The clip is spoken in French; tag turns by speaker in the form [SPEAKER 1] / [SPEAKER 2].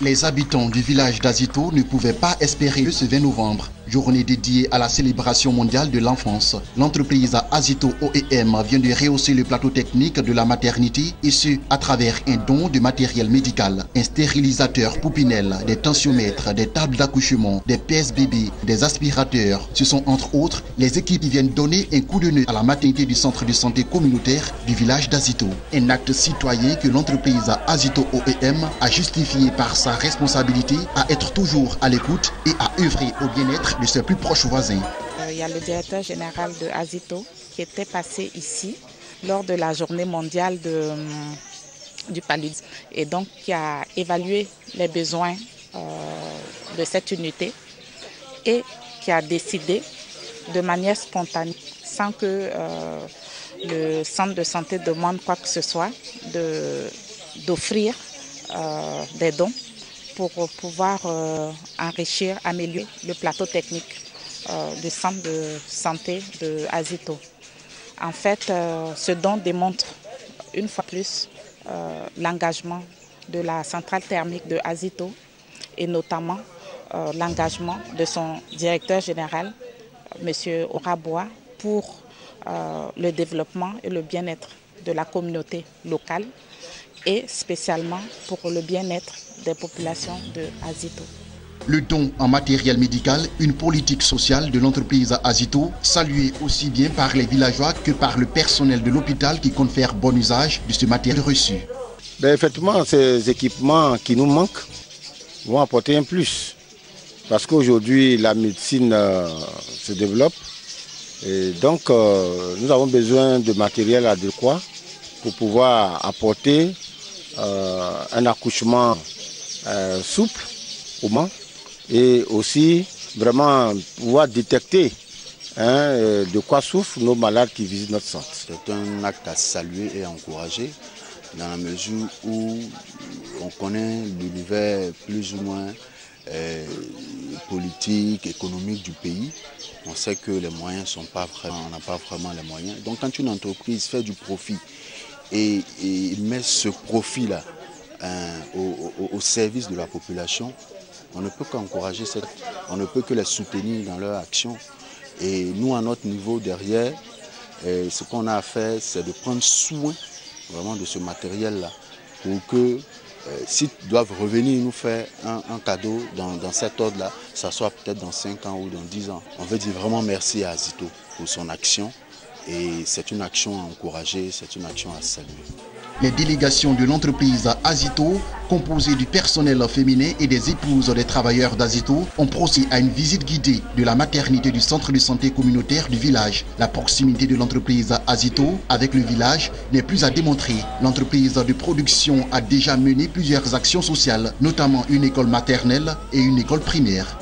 [SPEAKER 1] Les habitants du village d'Azito ne pouvaient pas espérer ce 20 novembre, journée dédiée à la célébration mondiale de l'enfance. L'entreprise Azito OEM vient de rehausser le plateau technique de la maternité et ce, à travers un don de matériel médical. Un stérilisateur poupinelle, des tensiomètres, des tables d'accouchement, des PSBB, des aspirateurs. Ce sont entre autres les équipes qui viennent donner un coup de nez à la maternité du centre de santé communautaire du village d'Azito. Un acte citoyen que l'entreprise Azito OEM a justifié par sa responsabilité à être toujours à l'écoute et à œuvrer au bien-être de ses plus proches voisins.
[SPEAKER 2] Il y a le directeur général de Azito qui était passé ici lors de la journée mondiale du paludisme et donc qui a évalué les besoins de cette unité et qui a décidé de manière spontanée, sans que le centre de santé demande quoi que ce soit, d'offrir des dons pour pouvoir enrichir, améliorer le plateau technique du centre de santé de Azito. En fait, ce don démontre une fois plus l'engagement de la centrale thermique de Azito et notamment l'engagement de son directeur général, M. Oraboa, pour le développement et le bien-être de la communauté locale et spécialement pour le bien-être des populations de Azito.
[SPEAKER 1] Le don en matériel médical, une politique sociale de l'entreprise Azito, saluée aussi bien par les villageois que par le personnel de l'hôpital qui compte faire bon usage de ce matériel reçu.
[SPEAKER 3] Effectivement, ces équipements qui nous manquent vont apporter un plus. Parce qu'aujourd'hui, la médecine se développe. Et donc, nous avons besoin de matériel adéquat pour pouvoir apporter un accouchement souple au moment et aussi vraiment pouvoir détecter de quoi souffrent nos malades qui visitent notre centre.
[SPEAKER 4] C'est un acte à saluer et à encourager dans la mesure où on connaît l'univers plus ou moins politique, économique du pays. On sait que les moyens sont pas vraiment, on n'a pas vraiment les moyens. Donc quand une entreprise fait du profit et met ce profit-là au service de la population, on ne peut qu'encourager on ne peut que les soutenir dans leur action. Et nous, à notre niveau derrière, ce qu'on a à faire, c'est de prendre soin vraiment de ce matériel-là pour que s'ils doivent revenir nous faire un cadeau dans cet ordre-là, ça soit peut-être dans 5 ans ou dans 10 ans. On veut dire vraiment merci à Azito pour son action et c'est une action à encourager, c'est une action à saluer.
[SPEAKER 1] Les délégations de l'entreprise Azito, composées du personnel féminin et des épouses des travailleurs d'Azito, ont procédé à une visite guidée de la maternité du centre de santé communautaire du village. La proximité de l'entreprise Azito avec le village n'est plus à démontrer. L'entreprise de production a déjà mené plusieurs actions sociales, notamment une école maternelle et une école primaire.